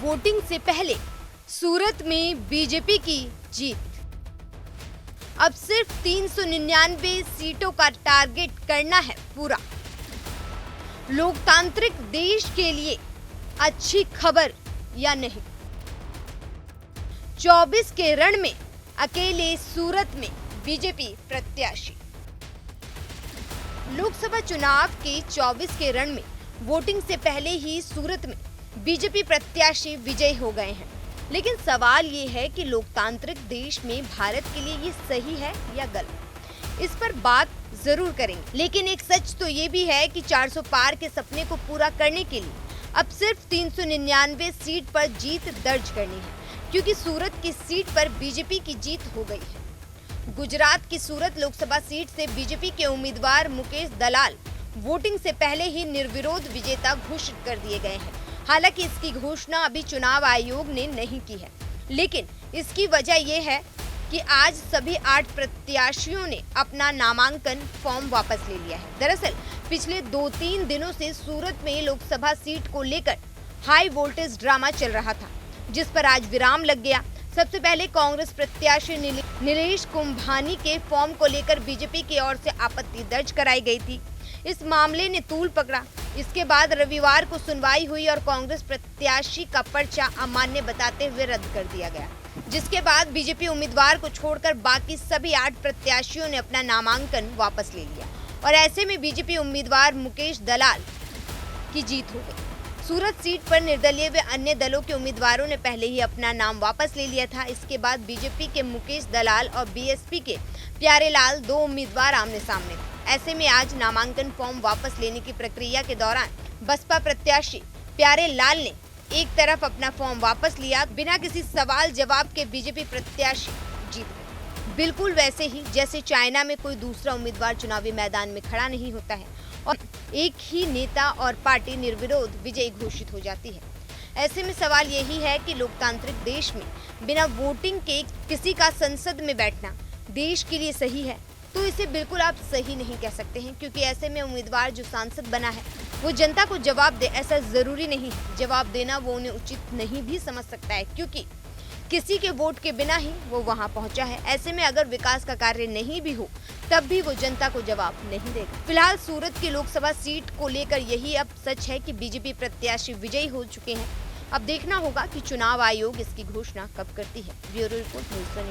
Voting से पहले सूरत में बीजेपी की जीत। अब सिर्फ 399 सीटों का टारगेट करना है पूरा। लोकतांत्रिक देश के लिए अच्छी खबर या नहीं? 24 के रण में अकेले सूरत में बीजेपी प्रत्याशी। लोकसभा चुनाव के 24 के रण में वोटिंग से पहले ही सूरत में बीजेपी प्रत्याशी विजयी हो गए हैं। लेकिन सवाल ये है कि लोकतांत्रिक देश में भारत के लिए ये सही है या गलत, इस पर बात जरूर करेंगे। लेकिन एक सच तो ये भी है कि 400 पार के सपने को पूरा करने के लिए अब सिर्फ 399 सीट पर जीत दर्ज करनी है, क्योंकि सूरत की सीट पर बीजेपी की जीत हो गई है। गुजरात की सूरत लोकसभा सीट से बीजेपी के उम्मीदवार मुकेश दलाल वोटिंग से पहले ही निर्विरोध विजेता घोषित कर दिए गए हैं। हालांकि इसकी घोषणा अभी चुनाव आयोग ने नहीं की है, लेकिन इसकी वजह यह है कि आज सभी 8 प्रत्याशियों ने अपना नामांकन फॉर्म वापस ले लिया है। दरअसल पिछले 2-3 दिनों से सूरत में लोकसभा सीट को लेकर हाई वोल्टेज ड्रामा चल रहा था, जिस पर आज विराम लग गया। सबसे पहले कांग्रेस प्रत्याशी नीलेश कुंभानी के फॉर्म को लेकर बीजेपी की ओर से आपत्ति दर्ज कराई गई थी। इस मामले ने तूल पकड़ा। इसके बाद रविवार को सुनवाई हुई और कांग्रेस प्रत्याशी का पर्चा अमान्य बताते हुए रद्द कर दिया गया, जिसके बाद बीजेपी उम्मीदवार को छोड़कर बाकी सभी 8 प्रत्याशियों ने अपना नामांकन वापस ले लिया और ऐसे में बीजेपी उम्मीदवार मुकेश दलाल की जीत हो गई। सूरत सीट पर निर्दलीय व अन्य दलों के उम्मीदवारों ने पहले ही अपना नाम वापस ले लिया था। इसके बाद बीजेपी के मुकेश दलाल और बीएसपी के प्यारेलाल 2 उम्मीदवार आमने सामने थे। ऐसे में आज नामांकन फॉर्म वापस लेने की प्रक्रिया के दौरान बसपा प्रत्याशी प्यारेलाल ने एक तरफ अपना फॉर्म वापस लिया। बिना किसी सवाल जवाब के बीजेपी प्रत्याशी जीत गए, बिल्कुल वैसे ही जैसे चाइना में कोई दूसरा उम्मीदवार चुनावी मैदान में खड़ा नहीं होता है और एक ही नेता और पार्टी निर्विरोध विजयी घोषित हो जाती है। ऐसे में सवाल यही है कि लोकतांत्रिक देश में बिना वोटिंग के किसी का संसद में बैठना देश के लिए सही है? तो इसे बिल्कुल आप सही नहीं कह सकते हैं, क्योंकि ऐसे में उम्मीदवार जो सांसद बना है वो जनता को जवाब दे, ऐसा जरूरी नहीं है। जवाब देना वो उन्हें उचित नहीं भी समझ सकता है, क्योंकि किसी के वोट के बिना ही वो वहां पहुंचा है। ऐसे में अगर विकास का कार्य नहीं भी हो तब भी वो जनता को जवाब नहीं देगा। फिलहाल सूरत की लोकसभा सीट को लेकर यही अब सच है कि बीजेपी प्रत्याशी विजयी हो चुके हैं। अब देखना होगा कि चुनाव आयोग इसकी घोषणा कब करती है। Bureau report news 24।